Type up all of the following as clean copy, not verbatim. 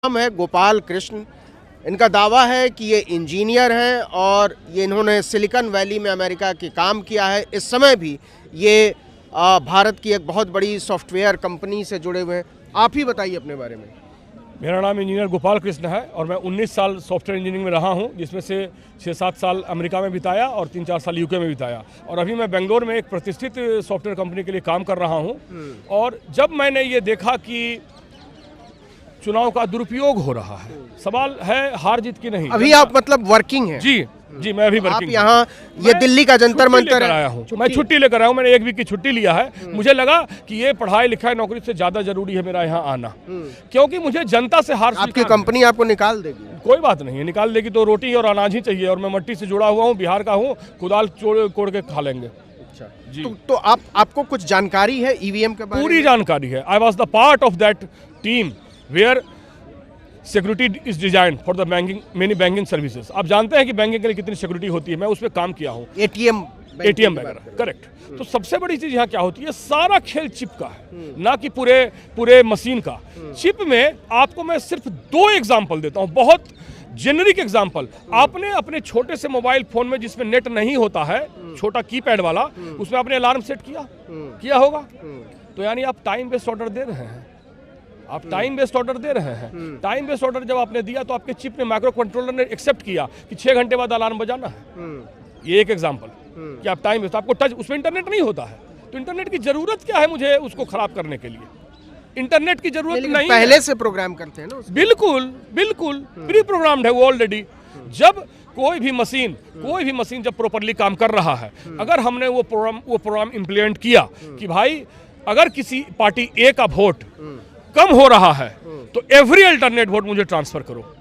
नाम है गोपाल कृष्ण। इनका दावा है कि ये इंजीनियर हैं और ये इन्होंने सिलिकॉन वैली में अमेरिका के काम किया है। इस समय भी ये भारत की एक बहुत बड़ी सॉफ्टवेयर कंपनी से जुड़े हुए हैं। आप ही बताइए अपने बारे में। मेरा नाम इंजीनियर गोपाल कृष्ण है और मैं 19 साल सॉफ्टवेयर इंजीनियरिंग में रहा हूं, जिसमें से 6-7 साल अमेरिका में बिताया और 3-4 साल यूके में बिताया। और अभी मैं बेंगलोर में एक प्रतिष्ठित सॉफ्टवेयर कंपनी के लिए काम कर रहा हूं। और जब मैंने ये देखा कि चुनाव का दुरुपयोग हो रहा है, सवाल है हार जीत की नहीं। अभी आप मतलब वर्किंग हैं? जी मैं अभी वर्किंग। आप यहाँ ये दिल्ली का जंतर मंतर आया हूँ, मैं छुट्टी लेकर आया हूँ। मैंने 1 वीक की छुट्टी लिया है। मुझे लगा कि ये पढ़ाई लिखाई नौकरी से ज्यादा जरूरी है मेरा यहाँ आना, क्योंकि मुझे जनता से हार। आपकी कंपनी आपको निकाल देगी? कोई बात नहीं है, निकाल देगी तो रोटी और अनाज ही चाहिए। और मैं मट्टी से जुड़ा हुआ हूँ, बिहार का हूँ, कुदाल कोड़ के खा लेंगे। अच्छा जी। तो आपको कुछ जानकारी है ईवीएम के बारे में? पूरी जानकारी है। I was the part of that team where security is design for the many banking services. आप जानते हैं कि बैंकिंग के लिए कितनी सिक्योरिटी होती है, मैं उस पर काम किया हूँ। एटीएम वगैरह, करेक्ट। तो सबसे बड़ी चीज यहाँ क्या होती है, सारा खेल चिप का है, ना कि पूरे मशीन का। चिप में आपको मैं सिर्फ 2 एग्जाम्पल देता हूँ, बहुत जेनरिक एग्जाम्पल। आपने अपने छोटे से मोबाइल फोन में जिसमें नेट नहीं होता है, छोटा कीपैड वाला, उसमें आपने अलार्म सेट किया होगा। तो यानी आप टाइम बेस्ड ऑर्डर दे रहे हैं। टाइम बेस्ड ऑर्डर जब आपने दिया तो आपके चिप ने, माइक्रो कंट्रोलर ने एक्सेप्ट किया कि 6 घंटे बाद अलार्म बजाना है। ये एक एग्जांपल कि आप टाइम बेस्ड, आपको टच, उसमें इंटरनेट नहीं होता है, तो इंटरनेट की जरूरत क्या है मुझे उसको खराब करने के लिए? इंटरनेट की जरूरत नहीं, पहले से प्रोग्राम करते हैं ना। बिल्कुल प्री प्रोग्राम्ड है वो ऑलरेडी। जब कोई भी मशीन जब प्रॉपरली काम कर रहा है, अगर हमने वो प्रोग्राम इंप्लीमेंट किया कि भाई अगर किसी पार्टी ए का वोट कम हो रहा है तो एवरी अल्टरनेट वोट मुझे ट्रांसफर करो।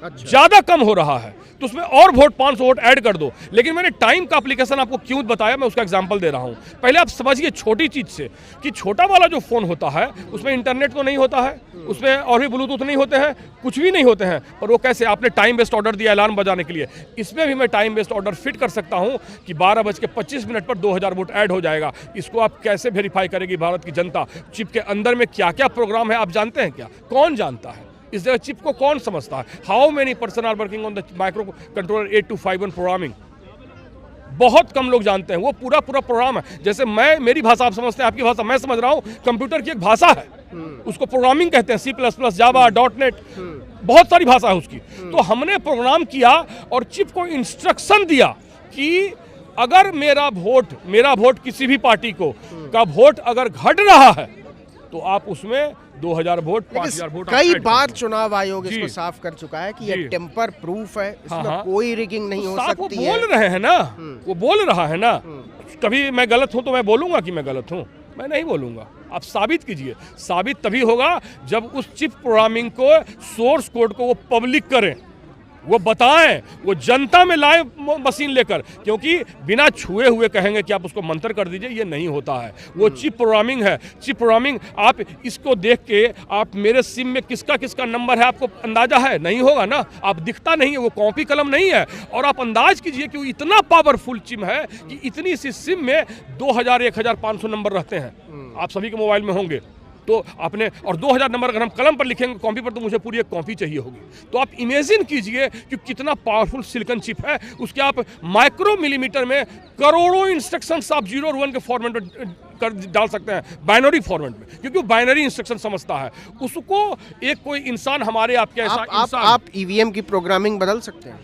अच्छा। ज्यादा कम हो रहा है तो उसमें और वोट 500 वोट ऐड कर दो। लेकिन मैंने टाइम का एप्लीकेशन आपको क्यों बताया, मैं उसका एग्जांपल दे रहा हूं। पहले आप समझिए छोटी चीज से कि छोटा वाला जो फोन होता है उसमें इंटरनेट तो नहीं होता है, उसमें और भी ब्लूटूथ नहीं होते हैं, कुछ भी नहीं होते हैं, पर वो कैसे? आपने टाइम बेस्ड ऑर्डर दिया अलार्म बजाने के लिए, इसमें भी मैं टाइम बेस्ड ऑर्डर फिट कर सकता हूं कि 12:25 पर 2000 वोट ऐड हो जाएगा। इसको आप कैसे वेरीफाई करेगी भारत की जनता? चिप के अंदर में क्या क्या प्रोग्राम है आप जानते हैं क्या? कौन जानता है? इस जगह चिप को कौन समझता है? How many person are working on the micro controller 8251 programming? बहुत कम लोग जानते हैं। वो पूरा प्रोग्राम है। जैसे मेरी भाषा आप समझते हैं, आपकी भाषा मैं समझ रहा हूं, कंप्यूटर की एक भाषा है, उसको प्रोग्रामिंग कहते हैं। C++, जावा, .NET, बहुत सारी भाषा है उसकी। तो हमने प्रोग्राम किया और चिप को इंस्ट्रक्शन दिया कि अगर मेरा वोट किसी भी पार्टी का वोट अगर घट रहा है तो आप उसमें 2000 वोट, 5000 वोट। कई बार चुनाव आयोग इसको साफ कर चुका है कि ये टेम्पर प्रूफ है, इसमें कोई रिगिंग नहीं हो सकती है। वो बोल रहे हैं ना, वो बोल रहा है ना। कभी मैं गलत हूं तो मैं बोलूंगा कि मैं गलत हूं? मैं नहीं बोलूंगा। आप साबित कीजिए। साबित तभी होगा जब उस चिप प्रोग्रामिंग को, सोर्स कोड को वो पब्लिक करें, वो बताएं, वो जनता में लाए मशीन लेकर। क्योंकि बिना छुए हुए कहेंगे कि आप उसको मंत्र कर दीजिए, ये नहीं होता है। वो चिप प्रोग्रामिंग है। चिप प्रोग्रामिंग, आप इसको देख के आप मेरे सिम में किसका नंबर है आपको अंदाजा है? नहीं होगा ना। आप दिखता नहीं है, वो कॉपी कलम नहीं है। और आप अंदाज कीजिए कि वो इतना पावरफुल चिप है कि इतनी सी सिम में 2000, 1500 नंबर रहते हैं। आप सभी के मोबाइल में होंगे। तो आपने, और 2000 नंबर अगर हम कलम पर लिखेंगे कॉपी पर, तो मुझे पूरी एक कॉपी चाहिए होगी। तो आप इमेजिन कीजिए कि कितना पावरफुल सिलिकॉन चिप है। उसके आप माइक्रो मिलीमीटर में करोड़ों इंस्ट्रक्शंस आप 0 और 1 के फॉर्मेट में कर डाल सकते हैं, बाइनरी फॉर्मेट में, क्योंकि वो बाइनरी इंस्ट्रक्शन समझता है। उसको एक कोई इंसान, हमारे आपके ऐसा आप ईवीएम की प्रोग्रामिंग बदल सकते हैं?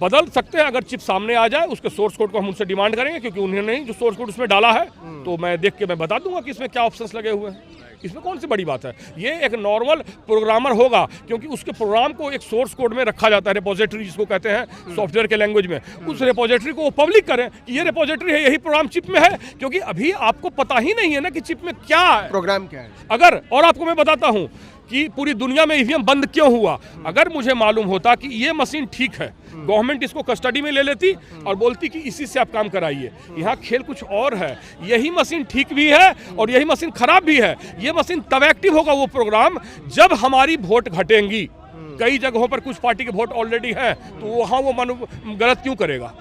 बदल सकते हैं अगर चिप सामने आ जाए। उसके सोर्स कोड को हम उनसे डिमांड करेंगे, क्योंकि उन्होंने जो सोर्स कोड उसमें डाला है तो मैं देख के मैं बता दूंगा कि इसमें क्या ऑप्शंस लगे हुए हैं। इसमें कौन सी बड़ी बात है? ये एक नॉर्मल प्रोग्रामर होगा, क्योंकि उसके प्रोग्राम को एक सोर्स कोड में रखा जाता है, रिपोजिटरी जिसको कहते हैं सॉफ्टवेयर के लैंग्वेज में। उस रिपोजिटरी को वो पब्लिक करें कि ये रिपोजिटरी है, यही प्रोग्राम चिप में है। क्योंकि अभी आपको पता ही नहीं है ना कि चिप में क्या है, प्रोग्राम क्या है। अगर, और आपको मैं बताता हूं कि पूरी दुनिया में ईवीएम बंद क्यों हुआ। अगर मुझे मालूम होता कि ये मशीन ठीक है, गवर्नमेंट इसको कस्टडी में ले लेती और बोलती कि इसी से आप काम कराइए। यहाँ खेल कुछ और है। यही मशीन ठीक भी है और यही मशीन खराब भी है। ये मशीन तब एक्टिव होगा वो प्रोग्राम जब हमारी वोट घटेंगी। कई जगहों पर कुछ पार्टी के वोट ऑलरेडी हैं, तो वहाँ वो गलत क्यों करेगा?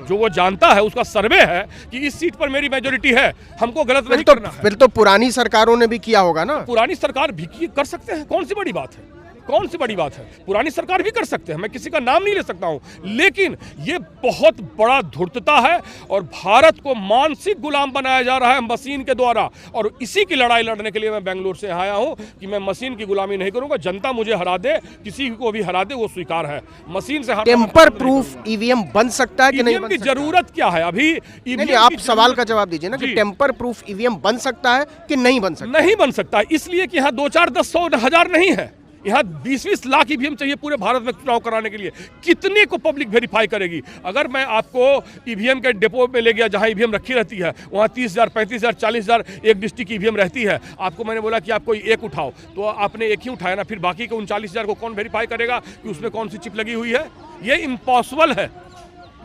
जो वो जानता है, उसका सर्वे है कि इस सीट पर मेरी मेजोरिटी है, हमको गलत नहीं करना है। फिर तो पुरानी सरकारों ने भी किया होगा ना। पुरानी सरकार भी कर सकते हैं, कौन सी बड़ी बात है। कौन सी बड़ी बात है? पुरानी सरकार भी कर सकते हैं, मैं किसी का नाम नहीं ले सकता हूं, लेकिन ये बहुत बड़ा धूर्तता है और भारत को मानसिक गुलाम बनाया जा रहा है मशीन के द्वारा। और इसी की लड़ाई लड़ने के लिए मैं बेंगलुरु से आया हूं कि मैं मशीन की गुलामी नहीं करूंगा। जनता मुझे हरा दे, किसी को भी हरा दे, वो स्वीकार है। मशीन से टेम्पर प्रूफ ईवीएम बन सकता है कि नहीं ईवीएम बन की सकता? जरूरत क्या है अभी? नहीं, आप सवाल का जवाब दीजिए ना कि जी। टेम्पर प्रूफ ईवीएम बन सकता है कि नहीं बन सकता? नहीं बन सकता, इसलिए कि यहाँ 2, 4, 10, 100, 1000 नहीं है। यहाँ 20-20 लाख ईवीएम चाहिए पूरे भारत में चुनाव कराने के लिए। कितने को पब्लिक वेरीफाई करेगी? अगर मैं आपको ईवीएम के डिपो में ले गया जहाँ ईवीएम रखी रहती है, वहाँ 30,000, 35,000, 40,000 एक डिस्ट्रिक्ट की ईवीएम रहती है। आपको मैंने बोला कि आप कोई एक उठाओ, तो आपने एक ही उठाया ना, फिर बाकी के 39,000 को कौन वेरीफाई करेगा कि उसमें कौन सी चिप लगी हुई है? ये इम्पॉसिबल है,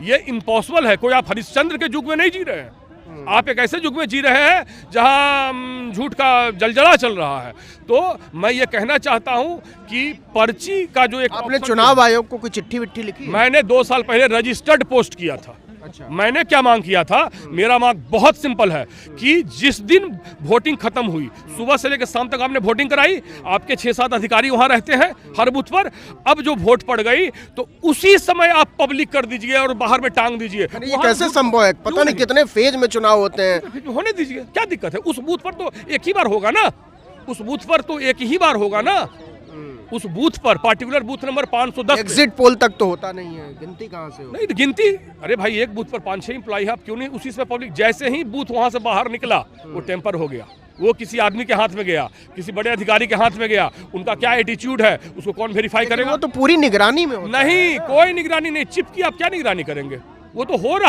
ये इम्पॉसिबल है। कोई आप हरिश्चंद्र के युग में नहीं जी रहे हैं, आप एक ऐसे युग में जी रहे हैं जहां झूठ का जलजला चल रहा है। तो मैं ये कहना चाहता हूं कि पर्ची का जो एक आपने option चुनाव आयोग को कोई चिट्ठी विट्ठी लिखी है? मैंने 2 साल पहले रजिस्टर्ड पोस्ट किया था। अच्छा। मैंने क्या मांग किया था? मेरा मांग बहुत सिंपल है कि जिस दिन वोटिंग खत्म हुई, सुबह से लेकर शाम तक आपने वोटिंग कराई, आपके 6-7 अधिकारी वहां रहते हैं हर बूथ पर। अब जो वोट पड़ गई तो उसी समय आप पब्लिक कर दीजिए और बाहर में टांग दीजिए। अरे ये वहां कैसे संभव है? पता नहीं कितने फेज में चुनाव होते हैं। होने दीजिए, क्या दिक्कत है? उस बूथ पर तो एक ही बार होगा ना, उस बूथ पर तो एक ही बार होगा ना, उस बूथ पर particular booth number 510 exit poll तक तो होता नहीं है, गिनती कहाँ से हो? नहीं तो गिनती, अरे भाई एक बूथ पर 5-6 एम्प्लॉई है, आप क्यों नहीं उसी से पब्लिक? जैसे ही बूथ वहां से बाहर निकला वो टेम्पर हो गया, वो किसी आदमी के हाथ में गया, किसी बड़े अधिकारी के हाथ में गया। उनका क्या एटीट्यूड है उसको कौन वेरीफाई करेगा? वो तो पूरी निगरानी में होता है। नहीं, कोई निगरानी नहीं। चिप की आप क्या निगरानी करेंगे? वो तो हो रहा